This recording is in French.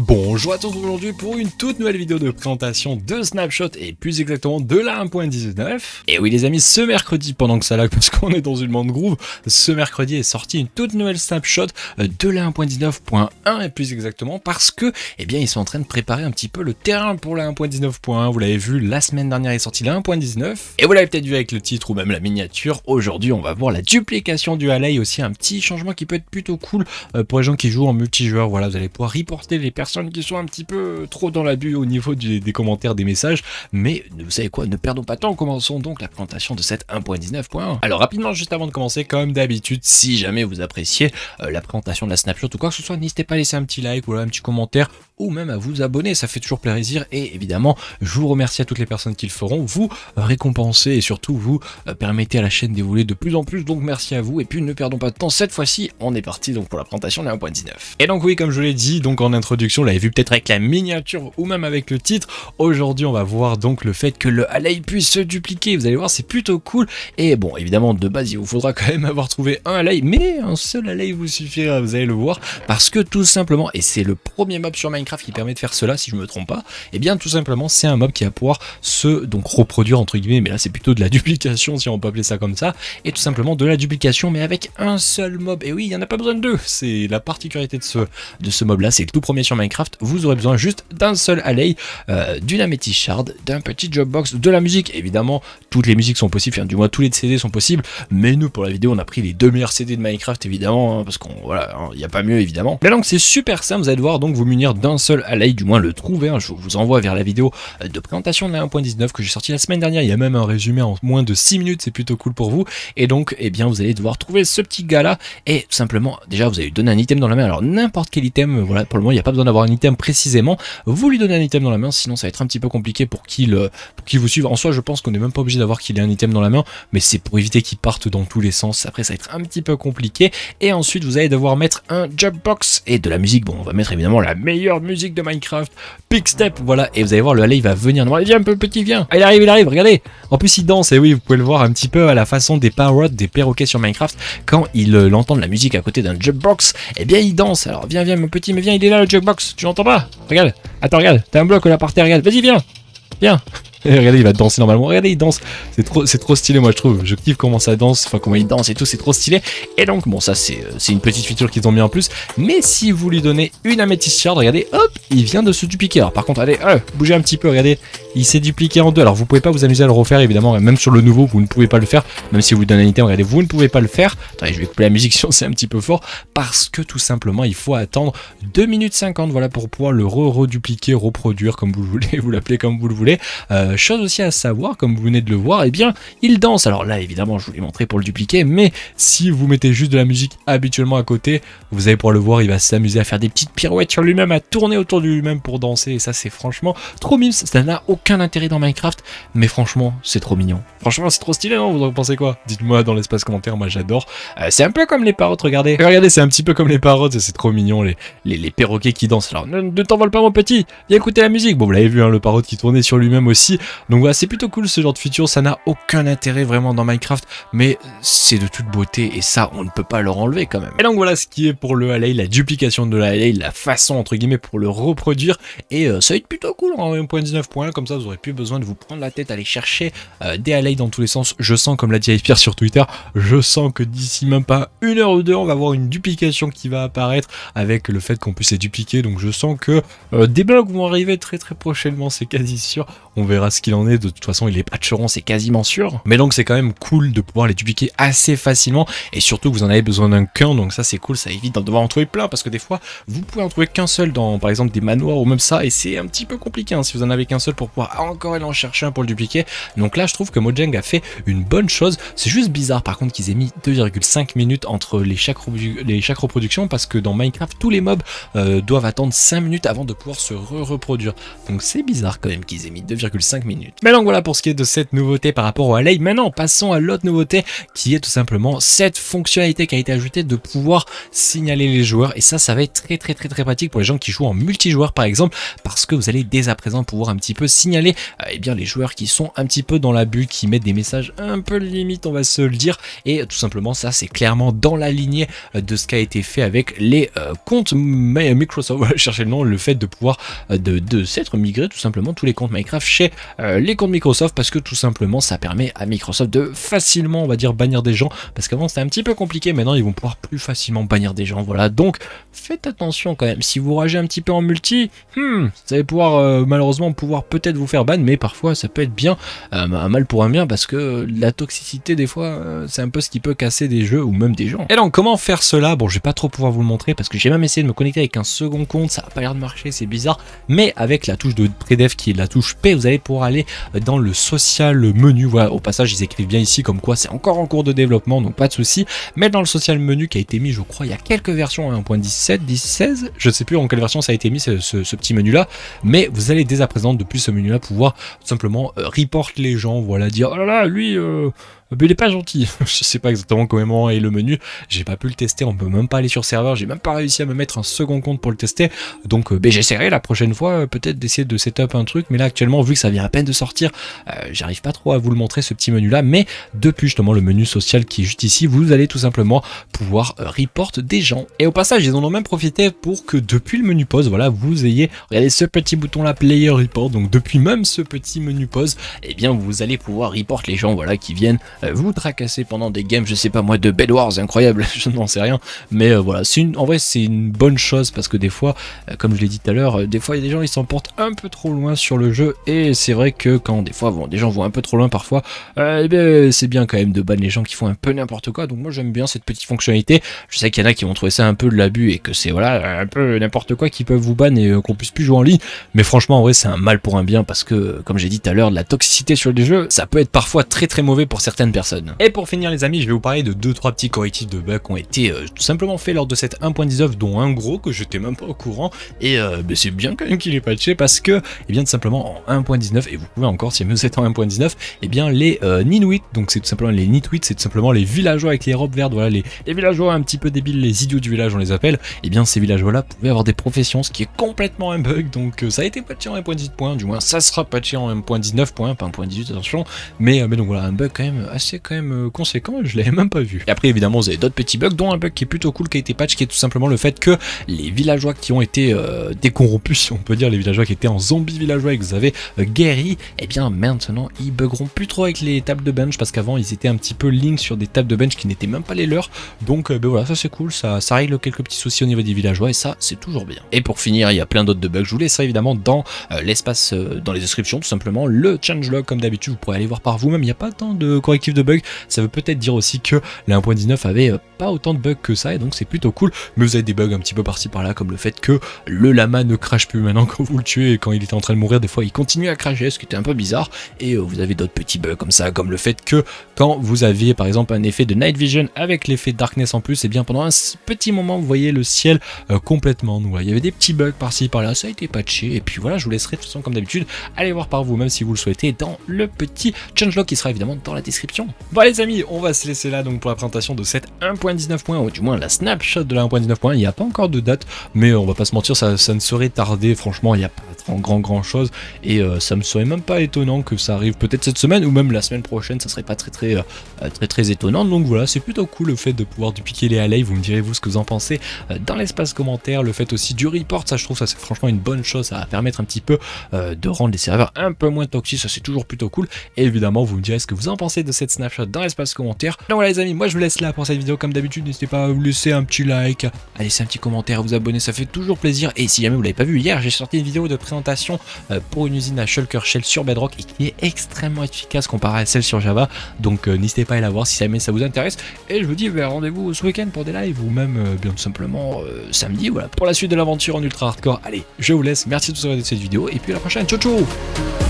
Bonjour à tous aujourd'hui pour une toute nouvelle vidéo de présentation de Snapshot et plus exactement de la 1.19. Et oui les amis, ce mercredi, pendant que ça lag parce qu'on est dans une bande groove, ce mercredi est sorti une toute nouvelle Snapshot de la 1.19.1 et plus exactement parce que, eh bien, ils sont en train de préparer un petit peu le terrain pour la 1.19.1. Vous l'avez vu, la semaine dernière est sorti la 1.19 et vous l'avez peut-être vu avec le titre ou même la miniature. Aujourd'hui, on va voir la duplication du alley, aussi un petit changement qui peut être plutôt cool pour les gens qui jouent en multijoueur. Voilà, vous allez pouvoir reporter les personnes qui sont un petit peu trop dans l'abus au niveau des commentaires, des messages, mais vous savez quoi, ne perdons pas de temps, commençons donc la présentation de cette 1.19.1. Alors rapidement, juste avant de commencer, comme d'habitude, si jamais vous appréciez la présentation de la Snapshot ou quoi que ce soit, n'hésitez pas à laisser un petit like ou un petit commentaire ou même à vous abonner, ça fait toujours plaisir et évidemment, je vous remercie à toutes les personnes qui le feront, vous récompensez et surtout vous permettez à la chaîne d'évoluer de plus en plus, donc merci à vous et puis ne perdons pas de temps, cette fois-ci, on est parti donc pour la présentation de la 1.19. Et donc oui, comme je vous l'ai dit, donc en introduction, vous l'avez vu peut-être avec la miniature ou même avec le titre, aujourd'hui on va voir donc le fait que le alley puisse se dupliquer, vous allez voir c'est plutôt cool, et bon évidemment de base il vous faudra quand même avoir trouvé un alley, mais un seul alley vous suffira, vous allez le voir, parce que tout simplement, et c'est le premier mob sur Minecraft qui permet de faire cela si je me trompe pas, et bien tout simplement c'est un mob qui va pouvoir se donc reproduire entre guillemets, mais là c'est plutôt de la duplication si on peut appeler ça comme ça, et tout simplement de la duplication mais avec un seul mob, et oui il n'y en a pas besoin de deux, c'est la particularité de ce mob là, c'est le tout premier sur Minecraft, vous aurez besoin juste d'un seul alley, d'une améthyste shard, d'un petit job box, de la musique, évidemment toutes les musiques sont possibles, enfin, du moins tous les CD sont possibles, mais nous pour la vidéo on a pris les deux meilleurs CD de Minecraft évidemment, hein, parce qu'on voilà, il n'y a pas mieux évidemment. Mais donc c'est super simple, vous allez devoir donc vous munir d'un seul alley, du moins le trouver, hein. Je vous envoie vers la vidéo de présentation de la 1.19 que j'ai sorti la semaine dernière, il y a même un résumé en moins de 6 minutes, c'est plutôt cool pour vous, et donc eh bien vous allez devoir trouver ce petit gars là, et tout simplement déjà vous allez lui donner un item dans la main, alors n'importe quel item, voilà pour le moment il n'y a pas besoin d'avoir un item précisément, vous lui donnez un item dans la main, sinon ça va être un petit peu compliqué pour qu'il vous suive. En soi je pense qu'on n'est même pas obligé d'avoir qu'il ait un item dans la main, mais c'est pour éviter qu'il parte dans tous les sens, après ça va être un petit peu compliqué, et ensuite vous allez devoir mettre un job box, et de la musique, bon on va mettre évidemment la meilleure musique de Minecraft, Pickstep, voilà, et vous allez voir le alley il va venir, non, allez, viens un peu petit, viens, il arrive, regardez, en plus il danse, et oui vous pouvez le voir un petit peu à la façon des parrots, des perroquets sur Minecraft, quand il entend de la musique à côté d'un job box, et bien il danse, alors viens mon petit, mais viens, il est là le job box, tu l'entends pas, regarde, attends regarde, t'as un bloc là par terre, regarde, vas-y viens. Et regardez, il va danser normalement. Regardez, il danse. C'est trop stylé, moi je trouve. Je kiffe comment ça danse, enfin comment il danse et tout, c'est trop stylé. Et donc, bon, ça c'est une petite feature qu'ils ont mis en plus. Mais si vous lui donnez une améthyste shard, regardez, hop, il vient de se dupliquer. Alors par contre, allez, bougez un petit peu, regardez, il s'est dupliqué en deux. Alors vous pouvez pas vous amuser à le refaire, évidemment. Même sur le nouveau, vous ne pouvez pas le faire. Même si vous lui donnez un item, regardez, vous ne pouvez pas le faire. Attendez, je vais couper la musique si c'est un petit peu fort. Parce que tout simplement, il faut attendre 2 minutes 50, voilà, pour pouvoir le redupliquer, reproduire comme vous le voulez, vous l'appelez comme vous le voulez. Chose aussi à savoir, comme vous venez de le voir, eh bien il danse. Alors là évidemment je vous l'ai montré pour le dupliquer, mais si vous mettez juste de la musique habituellement à côté, vous allez pouvoir le voir, il va s'amuser à faire des petites pirouettes sur lui-même, à tourner autour de lui-même pour danser, et ça c'est franchement trop mime, ça n'a aucun intérêt dans Minecraft, mais franchement c'est trop mignon. Franchement c'est trop stylé, non? Vous en pensez quoi? Dites-moi dans l'espace commentaire, moi j'adore. C'est un peu comme les parottes, regardez, c'est un petit peu comme les parottes, c'est trop mignon, les perroquets qui dansent. Alors ne t'envole pas mon petit, viens écouter la musique. Bon vous l'avez vu, hein, le parrot qui tournait sur lui-même aussi. Donc voilà, c'est plutôt cool ce genre de feature, ça n'a aucun intérêt vraiment dans Minecraft, mais c'est de toute beauté et ça on ne peut pas leur enlever quand même. Et donc voilà ce qui est pour le alley, la duplication de l'alley, la façon entre guillemets pour le reproduire, et ça va être plutôt cool en 1.19.1, comme ça vous aurez plus besoin de vous prendre la tête à aller chercher des alleys dans tous les sens. Je sens, comme l'a dit Pierre sur Twitter, je sens que d'ici même pas 1 heure ou 2 on va avoir une duplication qui va apparaître avec le fait qu'on puisse les dupliquer, donc je sens que des bugs vont arriver très prochainement, c'est quasi sûr, on verra ce qu'il en est, de toute façon ils les patcheront, c'est quasiment sûr, mais donc c'est quand même cool de pouvoir les dupliquer assez facilement, et surtout vous en avez besoin d'un qu'un, donc ça c'est cool, ça évite de devoir en trouver plein, parce que des fois vous pouvez en trouver qu'un seul dans par exemple des manoirs ou même ça, et c'est un petit peu compliqué hein, si vous en avez qu'un seul pour pouvoir encore aller en chercher un pour le dupliquer. Donc là je trouve que Mojang a fait une bonne chose, c'est juste bizarre par contre qu'ils aient mis 2,5 minutes entre chaque reproduction, parce que dans Minecraft tous les mobs doivent attendre 5 minutes avant de pouvoir se reproduire, donc c'est bizarre quand même qu'ils aient mis 2,5 minutes. Mais donc voilà pour ce qui est de cette nouveauté par rapport au alley. Maintenant passons à l'autre nouveauté qui est tout simplement cette fonctionnalité qui a été ajoutée de pouvoir signaler les joueurs, et ça va être très pratique pour les gens qui jouent en multijoueur par exemple, parce que vous allez dès à présent pouvoir un petit peu signaler signaler eh bien les joueurs qui sont un petit peu dans la bulle, qui mettent des messages un peu limite, on va se le dire, et tout simplement ça c'est clairement dans la lignée de ce qui a été fait avec les comptes Microsoft, voilà, chercher le nom, le fait de pouvoir de s'être migré tout simplement tous les comptes Minecraft chez les comptes Microsoft, parce que tout simplement ça permet à Microsoft de facilement, on va dire, bannir des gens, parce qu'avant c'était un petit peu compliqué, maintenant ils vont pouvoir plus facilement bannir des gens, voilà. Donc faites attention quand même, si vous ragez un petit peu en multi, vous allez pouvoir malheureusement pouvoir peut-être vous faire ban, mais parfois ça peut être bien, un mal pour un bien, parce que la toxicité des fois c'est un peu ce qui peut casser des jeux ou même des gens. Et donc comment faire cela? Bon, je vais pas trop pouvoir vous le montrer parce que j'ai même essayé de me connecter avec un second compte, ça a pas l'air de marcher, c'est bizarre, mais avec la touche de prédev qui est la touche P, vous allez pouvoir aller dans le social menu. Voilà, au passage ils écrivent bien ici comme quoi c'est encore en cours de développement, donc pas de souci, mais dans le social menu qui a été mis, je crois il y a quelques versions, 1.17, 16, je sais plus en quelle version ça a été mis ce petit menu là, mais vous allez dès à présent depuis ce menu là pouvoir tout simplement report les gens, voilà, dire oh là là lui mais il est pas gentil. Je sais pas exactement comment est le menu, j'ai pas pu le tester, on peut même pas aller sur serveur, j'ai même pas réussi à me mettre un second compte pour le tester, donc j'essaierai la prochaine fois peut-être d'essayer de setup un truc, mais là actuellement vu que ça vient à peine de sortir, j'arrive pas trop à vous le montrer ce petit menu là, mais depuis justement le menu social qui est juste ici, vous allez tout simplement pouvoir report des gens. Et au passage ils en ont même profité pour que depuis le menu pause, voilà, vous ayez, regardez ce petit bouton là, player report, donc depuis même ce petit menu pause, et bien vous allez pouvoir report les gens, voilà, qui viennent vous tracasser pendant des games, je sais pas moi, de Bed Wars, incroyable, je n'en sais rien, mais voilà, en vrai c'est une bonne chose, parce que des fois, comme je l'ai dit tout à l'heure, des fois il y a des gens ils s'emportent un peu trop loin sur le jeu, et c'est vrai que quand des fois des gens vont un peu trop loin parfois, c'est bien quand même de ban les gens qui font un peu n'importe quoi, donc moi j'aime bien cette petite fonctionnalité. Je sais qu'il y en a qui vont trouver ça un peu de l'abus, et que c'est voilà un peu n'importe quoi qui peuvent vous ban et qu'on puisse plus jouer en ligne, mais franchement en vrai c'est un mal pour un bien, parce que comme j'ai dit tout à l'heure, de la toxicité sur les jeux, ça peut être parfois très très mauvais pour certaines personnes. Et pour finir les amis, je vais vous parler de 2-3 petits correctifs de bugs qui ont été tout simplement faits lors de cette 1.19, dont un gros que j'étais même pas au courant, et c'est bien quand même qu'il est patché, parce que et bien tout simplement en 1.19, et vous pouvez encore si vous êtes en 1.19, et bien les Ninuits, donc c'est tout simplement les Nitwits, c'est tout simplement les villageois avec les robes vertes, voilà, les villageois un petit peu débiles, les idiots du village on les appelle, et bien ces villageois là pouvaient avoir des professions, ce qui est complètement un bug, donc ça a été patché en 1.18, du moins ça sera patché en 1.19, pas 1.18 attention, mais donc voilà, un bug quand même assez conséquent, je l'avais même pas vu. Et après évidemment vous avez d'autres petits bugs, dont un bug qui est plutôt cool qui a été patch, qui est tout simplement le fait que les villageois qui ont été décorrompus, si on peut dire, les villageois qui étaient en zombie villageois et que vous avez guéri, et bien maintenant ils buggeront plus trop avec les tables de bench, parce qu'avant ils étaient un petit peu link sur des tables de bench qui n'étaient même pas les leurs, donc voilà, ça c'est cool, ça règle quelques petits soucis au niveau des villageois, et ça c'est toujours bien. Et pour finir, il y a plein d'autres de bugs, je vous laisserai évidemment dans l'espace, dans les descriptions tout simplement, le changelog comme d'habitude, vous pourrez aller voir par vous-même, il n'y a pas tant de correctifs de bugs, ça veut peut-être dire aussi que la 1.19 avait pas autant de bugs que ça, et donc c'est plutôt cool, mais vous avez des bugs un petit peu par-ci par-là, comme le fait que le lama ne crache plus maintenant quand vous le tuez, et quand il était en train de mourir, des fois il continue à cracher, ce qui était un peu bizarre, et vous avez d'autres petits bugs comme ça, comme le fait que quand vous aviez par exemple un effet de night vision avec l'effet darkness en plus, et bien pendant un petit moment vous voyez le ciel complètement noir. Il y avait des petits bugs par-ci par-là, ça a été patché, et puis voilà, je vous laisserai de toute façon comme d'habitude, allez voir par vous-même si vous le souhaitez dans le petit changelog qui sera évidemment dans la description. Bon les amis, on va se laisser là donc pour la présentation de cette 1.19, ou du moins la snapshot de la 1.19. Il n'y a pas encore de date, mais on va pas se mentir, ça ne serait tardé, franchement il n'y a pas grand chose, et ça me serait même pas étonnant que ça arrive peut-être cette semaine ou même la semaine prochaine, ça serait pas très étonnant, donc voilà, c'est plutôt cool le fait de pouvoir dupliquer les alley. Vous me direz vous ce que vous en pensez dans l'espace commentaire, le fait aussi du report, ça je trouve ça c'est franchement une bonne chose, ça va permettre un petit peu de rendre les serveurs un peu moins toxiques, ça c'est toujours plutôt cool, et évidemment vous me direz ce que vous en pensez de cette snapshot dans l'espace commentaire. Donc voilà les amis, moi je vous laisse là pour cette vidéo, comme d'habitude n'hésitez pas à vous laisser un petit like, à laisser un petit commentaire, à vous abonner, ça fait toujours plaisir, et si jamais vous l'avez pas vu, hier j'ai sorti une vidéo de présentation pour une usine à Shulker Shell sur Bedrock, et qui est extrêmement efficace comparée à celle sur Java, donc n'hésitez pas à la voir si jamais ça vous intéresse, et je vous dis rendez-vous ce week-end pour des lives, ou même bien tout simplement samedi, voilà, pour la suite de l'aventure en ultra hardcore. Allez, je vous laisse, merci de vous avoir regardé cette vidéo, et puis à la prochaine, ciao ciao.